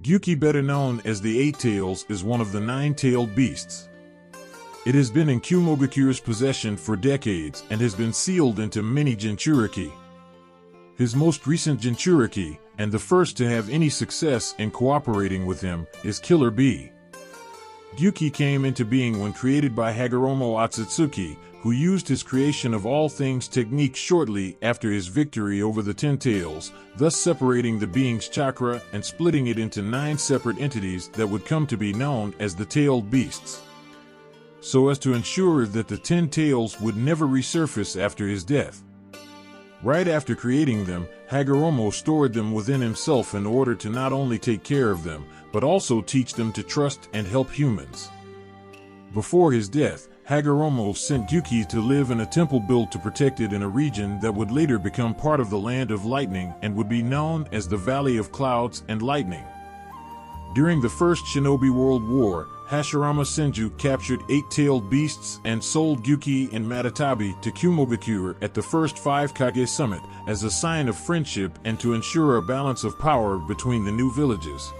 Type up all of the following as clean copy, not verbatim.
Gyuki, better known as the Eight Tails, is one of the nine-tailed beasts. It has been in Kumogakure's possession for decades and has been sealed into many Jinchūriki. His most recent Jinchūriki, and the first to have any success in cooperating with him, is Killer Bee. Gyuki came into being when created by Hagoromo Otsutsuki, who used his creation of all things technique shortly after his victory over the Ten Tails, thus separating the being's chakra and splitting it into 9 separate entities that would come to be known as the Tailed Beasts, so as to ensure that the 10 tails would never resurface after his death. Right after creating them, Hagoromo stored them within himself in order to not only take care of them, but also teach them to trust and help humans. Before his death, Hagoromo sent Gyuki to live in a temple built to protect it in a region that would later become part of the Land of Lightning and would be known as the Valley of Clouds and Lightning. During the First Shinobi World War, Hashirama Senju captured 8-tailed beasts and sold Gyuki and Matatabi to Kumogakure at the First 5 Kage Summit as a sign of friendship and to ensure a balance of power between the new villages.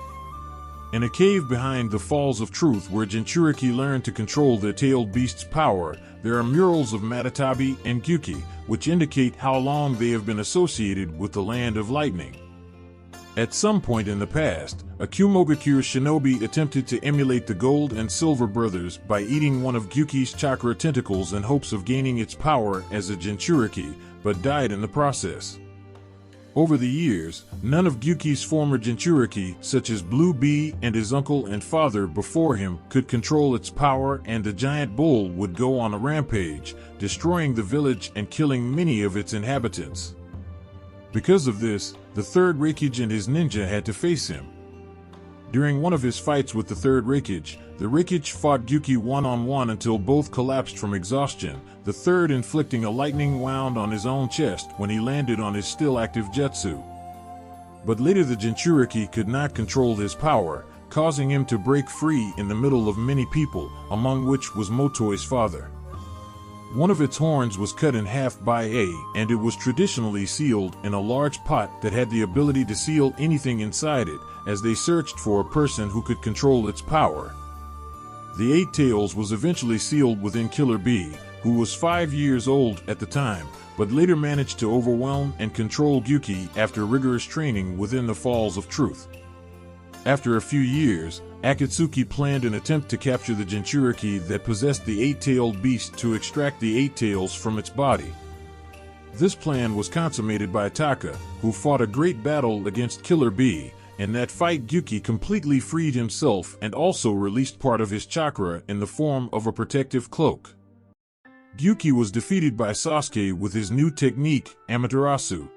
In a cave behind the Falls of Truth where Jinchūriki learned to control the tailed beast's power, there are murals of Matatabi and Gyuki, which indicate how long they have been associated with the Land of Lightning. At some point in the past, a Kumogakure shinobi attempted to emulate the Gold and Silver brothers by eating one of Gyuki's chakra tentacles in hopes of gaining its power as a Jinchūriki, but died in the process. Over the years, none of Gyuki's former Jinchūriki, such as Blue Bee and his uncle and father before him, could control its power, and the giant bull would go on a rampage, destroying the village and killing many of its inhabitants. Because of this, the third Raikage and his ninja had to face him. During one of his fights with the third Raikage, the Raikage fought Gyuki one-on-one until both collapsed from exhaustion, the third inflicting a lightning wound on his own chest when he landed on his still-active jutsu. But later the Jinchūriki could not control his power, causing him to break free in the middle of many people, among which was Motoi's father. One of its horns was cut in half by and it was traditionally sealed in a large pot that had the ability to seal anything inside it, as they searched for a person who could control its power. The 8 Tails was eventually sealed within Killer Bee, who was 5 years old at the time, but later managed to overwhelm and control Gyuki after rigorous training within the Falls of Truth. After a few years, Akatsuki planned an attempt to capture the Jinchūriki that possessed the 8-tailed beast to extract the 8 tails from its body. This plan was consummated by Taka, who fought a great battle against Killer Bee. In that fight, Gyuki completely freed himself and also released part of his chakra in the form of a protective cloak. Gyuki was defeated by Sasuke with his new technique, Amaterasu.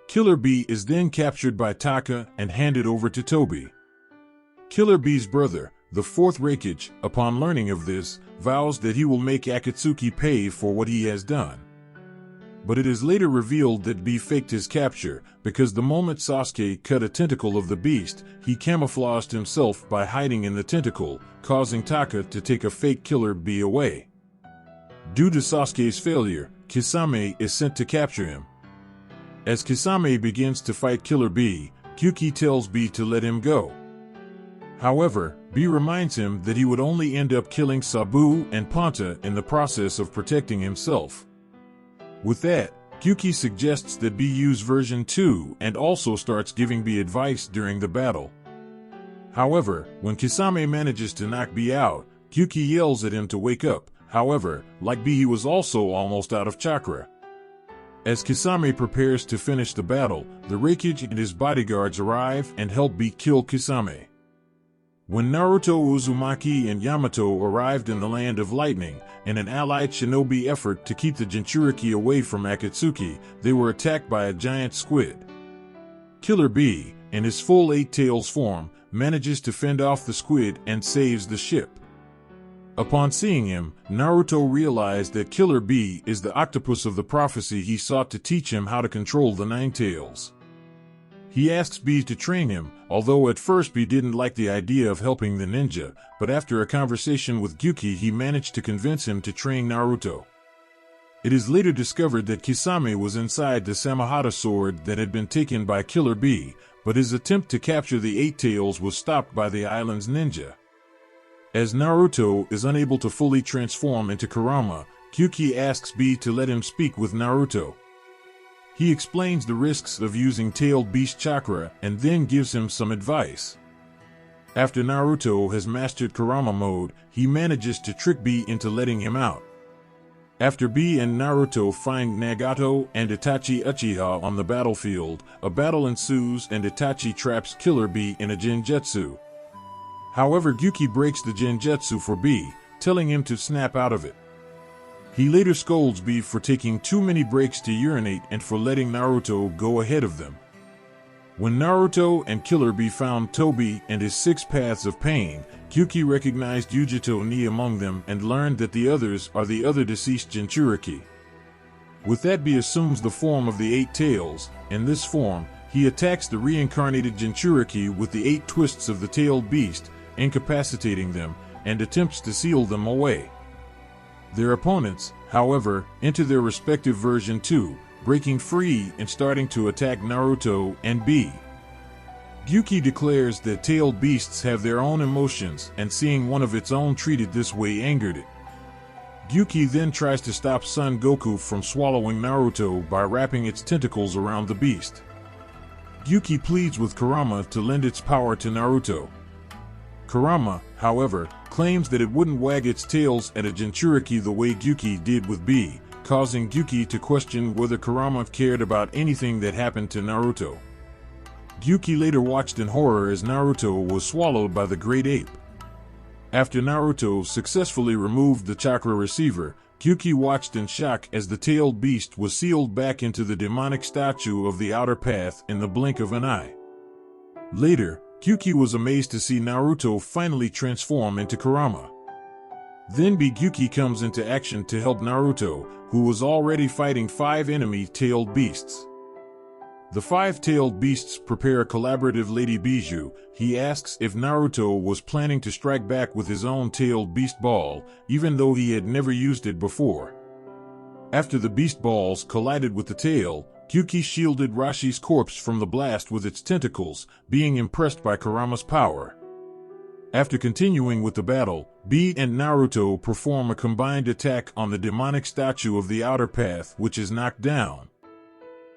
Killer Bee is then captured by Taka and handed over to Tobi. Killer Bee's brother, the 4th Raikage, upon learning of this, vows that he will make Akatsuki pay for what he has done. But it is later revealed that Bee faked his capture, because the moment Sasuke cut a tentacle of the beast, he camouflaged himself by hiding in the tentacle, causing Taka to take a fake Killer Bee away. Due to Sasuke's failure, Kisame is sent to capture him. As Kisame begins to fight Killer Bee, Gyuki tells Bee to let him go. However, Bee reminds him that he would only end up killing Sabu and Panta in the process of protecting himself. With that, Gyuki suggests that Bee use version 2 and also starts giving Bee advice during the battle. However, when Kisame manages to knock Bee out, Gyuki yells at him to wake up. However, like Bee, he was also almost out of chakra. As Kisame prepares to finish the battle, the Raikage and his bodyguards arrive and help Bee kill Kisame. When Naruto, Uzumaki, and Yamato arrived in the Land of Lightning, in an allied shinobi effort to keep the Jinchūriki away from Akatsuki, they were attacked by a giant squid. Killer Bee, in his full 8 tails form, manages to fend off the squid and saves the ship. Upon seeing him, Naruto realized that Killer Bee is the octopus of the prophecy he sought to teach him how to control the 9 tails. He asks Bee to train him, although at first Bee didn't like the idea of helping the ninja, but after a conversation with Gyuki he managed to convince him to train Naruto. It is later discovered that Kisame was inside the Samahata sword that had been taken by Killer Bee, but his attempt to capture the Eight Tails was stopped by the island's ninja. As Naruto is unable to fully transform into Kurama, Gyuki asks Bee to let him speak with Naruto. He explains the risks of using tailed beast chakra and then gives him some advice. After Naruto has mastered Kurama mode, he manages to trick Bee into letting him out. After Bee and Naruto find Nagato and Itachi Uchiha on the battlefield, a battle ensues and Itachi traps Killer Bee in a Genjutsu. However, Gyuki breaks the Genjutsu for Bee, telling him to snap out of it. He later scolds Bee for taking too many breaks to urinate and for letting Naruto go ahead of them. When Naruto and Killer Bee found Tobi and his 6 paths of pain, Gyuki recognized Yujito Ni among them and learned that the others are the other deceased Jinchūriki. With that, Bee assumes the form of the 8 tails. In this form, he attacks the reincarnated Jinchūriki with the 8 twists of the tailed beast, incapacitating them, and attempts to seal them away. Their opponents, however, enter their respective version 2, breaking free and starting to attack Naruto and Bee. Gyuki declares that tailed beasts have their own emotions, and seeing one of its own treated this way angered it. Gyuki then tries to stop Son Goku from swallowing Naruto by wrapping its tentacles around the beast. Gyuki pleads with Kurama to lend its power to Naruto. Kurama, however, claims that it wouldn't wag its tails at a Jinchūriki the way Gyuki did with Bee, causing Gyuki to question whether Kurama cared about anything that happened to Naruto. Gyuki later watched in horror as Naruto was swallowed by the great ape. After Naruto successfully removed the chakra receiver, Gyuki watched in shock as the tailed beast was sealed back into the demonic statue of the outer path in the blink of an eye. Later, Gyuki was amazed to see Naruto finally transform into Kurama. Then Gyuki comes into action to help Naruto, who was already fighting 5 enemy tailed beasts. The 5 tailed beasts prepare a collaborative Lady Bijou. He asks if Naruto was planning to strike back with his own tailed beast ball, even though he had never used it before. After the beast balls collided with the tail, Gyuki shielded Rashi's corpse from the blast with its tentacles, being impressed by Kurama's power. After continuing with the battle, Bee and Naruto perform a combined attack on the demonic statue of the outer path, which is knocked down.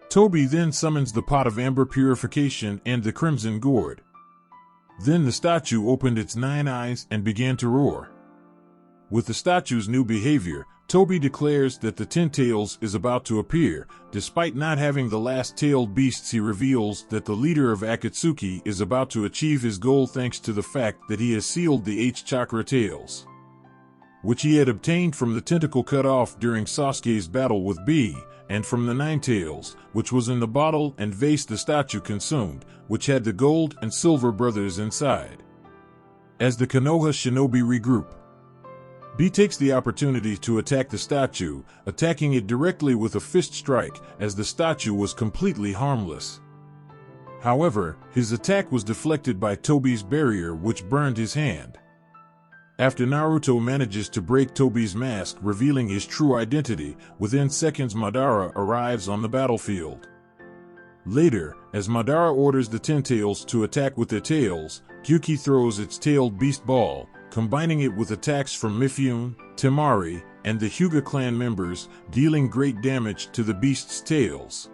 Tobi then summons the pot of amber purification and the crimson gourd. Then the statue opened its 9 eyes and began to roar. With the statue's new behavior, Tobi declares that the 10 tails is about to appear. Despite not having the last tailed beasts, he reveals that the leader of Akatsuki is about to achieve his goal thanks to the fact that he has sealed the 8 chakra tails, which he had obtained from the tentacle cut off during Sasuke's battle with Bee, and from the 9 tails, which was in the bottle and vase the statue consumed, which had the gold and silver brothers inside. As the Konoha shinobi regroup, Bee takes the opportunity to attack the statue, attacking it directly with a fist strike, as the statue was completely harmless. However, his attack was deflected by Tobi's barrier, which burned his hand. After Naruto manages to break Tobi's mask, revealing his true identity, within seconds Madara arrives on the battlefield. Later, as Madara orders the 10 tails to attack with their tails, Gyuki throws its tailed beast ball, combining it with attacks from Mifune, Temari, and the Hyuga clan members, dealing great damage to the beast's tails.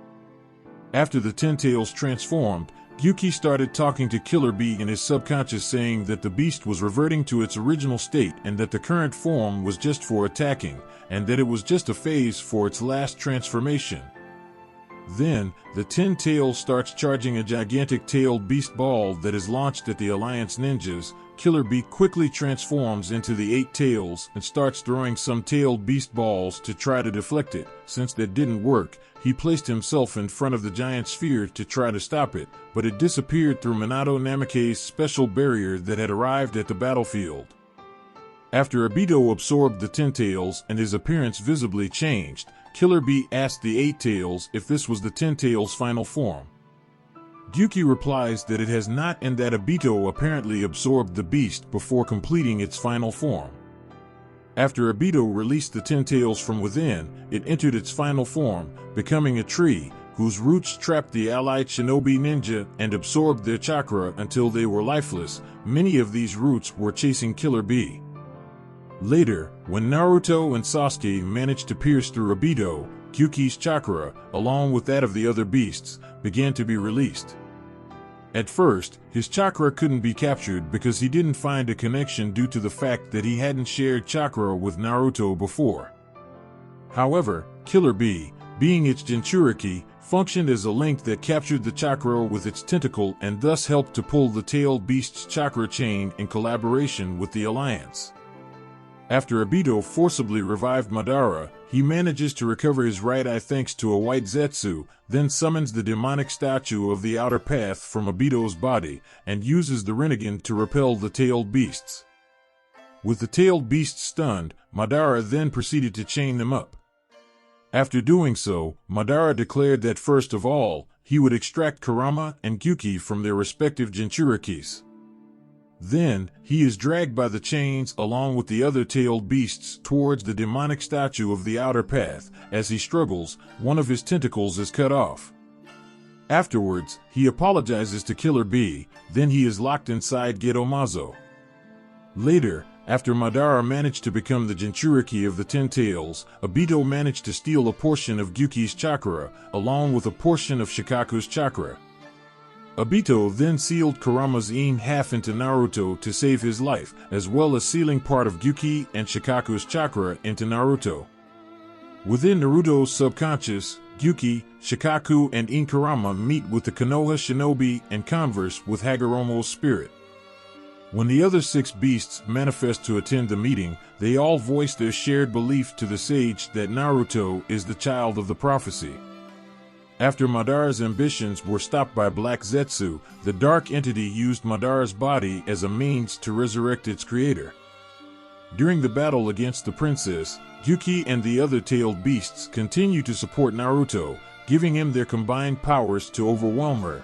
After the 10 tails transformed, Gyuki started talking to Killer Bee in his subconscious, saying that the beast was reverting to its original state and that the current form was just for attacking, and that it was just a phase for its last transformation. Then, the 10 tails starts charging a gigantic tailed beast ball that is launched at the Alliance ninjas. Killer Bee quickly transforms into the 8 tails and starts throwing some tailed beast balls to try to deflect it. Since that didn't work, he placed himself in front of the giant sphere to try to stop it, but it disappeared through Minato Namake's special barrier that had arrived at the battlefield. After Obito absorbed the 10 tails and his appearance visibly changed, Killer Bee asked the 8 tails if this was the 10 tails' final form. Gyuki replies that it has not, and that Obito apparently absorbed the beast before completing its final form. After Obito released the 10 tails from within, it entered its final form, becoming a tree, whose roots trapped the allied shinobi ninja and absorbed their chakra until they were lifeless. Many of these roots were chasing Killer Bee. Later, when Naruto and Sasuke managed to pierce through Obito, Gyuki's chakra, along with that of the other beasts, began to be released. At first, his chakra couldn't be captured because he didn't find a connection due to the fact that he hadn't shared chakra with Naruto before. However, Killer Bee, being its Jinchūriki, functioned as a link that captured the chakra with its tentacle and thus helped to pull the tailed beast's chakra chain in collaboration with the alliance. After Obito forcibly revived Madara, he manages to recover his right eye thanks to a white Zetsu, then summons the demonic statue of the outer path from Obito's body, and uses the Rinnegan to repel the tailed beasts. With the tailed beasts stunned, Madara then proceeded to chain them up. After doing so, Madara declared that first of all, he would extract Kurama and Gyuki from their respective Jinchūrikis. Then, he is dragged by the chains along with the other tailed beasts towards the demonic statue of the outer path. As he struggles, one of his tentacles is cut off. Afterwards, he apologizes to Killer Bee, then he is locked inside Gedomazo. Later, after Madara managed to become the Jinchūriki of the 10 tails, Obito managed to steal a portion of Gyuki's chakra, along with a portion of Shikaku's chakra. Obito then sealed Kurama's in half into Naruto to save his life, as well as sealing part of Gyuki and Shikaku's chakra into Naruto. Within Naruto's subconscious, Gyuki, Shikaku, and Kurama meet with the Konoha shinobi and converse with Hagoromo's spirit. When the other 6 beasts manifest to attend the meeting, they all voice their shared belief to the sage that Naruto is the child of the prophecy. After Madara's ambitions were stopped by Black Zetsu, the dark entity used Madara's body as a means to resurrect its creator. During the battle against the princess, Gyuki and the other tailed beasts continue to support Naruto, giving him their combined powers to overwhelm her.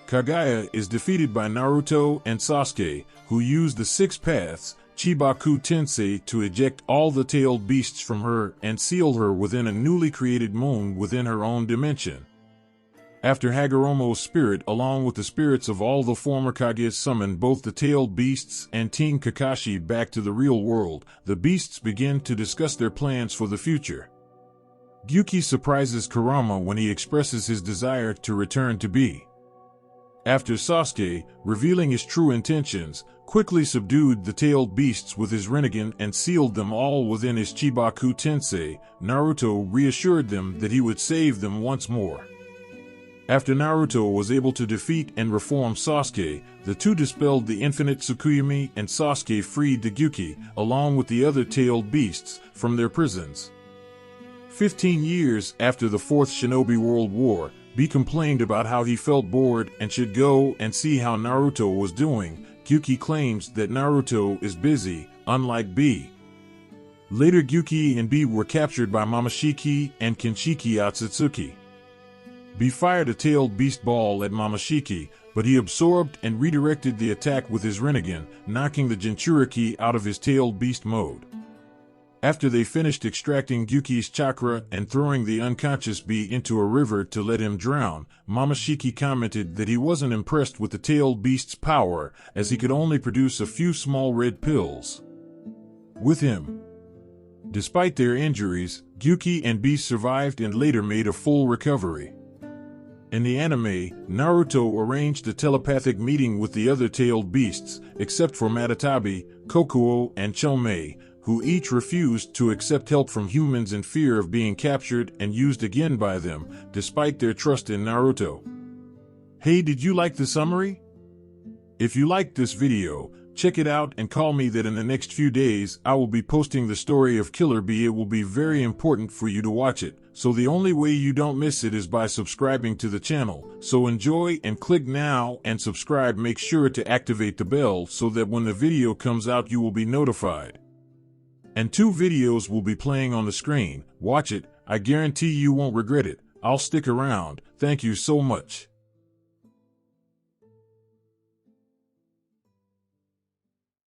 Kagaya is defeated by Naruto and Sasuke, who use the 6 paths, Chibaku Tensei, to eject all the tailed beasts from her and seal her within a newly created moon within her own dimension. After Hagoromo's spirit along with the spirits of all the former Kages summoned both the tailed beasts and Teen Kakashi back to the real world, the beasts begin to discuss their plans for the future. Gyuki surprises Kurama when he expresses his desire to return to Bee. After Sasuke, revealing his true intentions, quickly subdued the tailed beasts with his Rinnegan and sealed them all within his Chibaku Tensei, Naruto reassured them that he would save them once more. After Naruto was able to defeat and reform Sasuke, the two dispelled the infinite Tsukuyomi and Sasuke freed the Gyuki, along with the other tailed beasts, from their prisons. 15 years after the Fourth Shinobi World War, Bee complained about how he felt bored and should go and see how Naruto was doing. Gyuki claims that Naruto is busy, unlike Bee. Later Gyuki and Bee were captured by Momoshiki and Kinshiki Otsutsuki. Bee fired a tailed beast ball at Momoshiki, but he absorbed and redirected the attack with his Rinnegan, knocking the Jinchūriki out of his tailed beast mode. After they finished extracting Gyuki's chakra and throwing the unconscious Bee into a river to let him drown, Momoshiki commented that he wasn't impressed with the tailed beast's power, as he could only produce a few small red pills. With him. Despite their injuries, Gyuki and Bee survived and later made a full recovery. In the anime, Naruto arranged a telepathic meeting with the other tailed beasts, except for Matatabi, Kokuo, and Chomei, who each refused to accept help from humans in fear of being captured and used again by them, despite their trust in Naruto. Hey, did you like the summary? If you liked this video, check it out and call me that in the next few days I will be posting the story of Killer Bee. It will be very important for you to watch it, so the only way you don't miss it is by subscribing to the channel. So enjoy and click now and subscribe. Make sure to activate the bell so that when the video comes out you will be notified. And 2 videos will be playing on the screen. Watch it, I guarantee you won't regret it. I'll stick around. Thank you so much.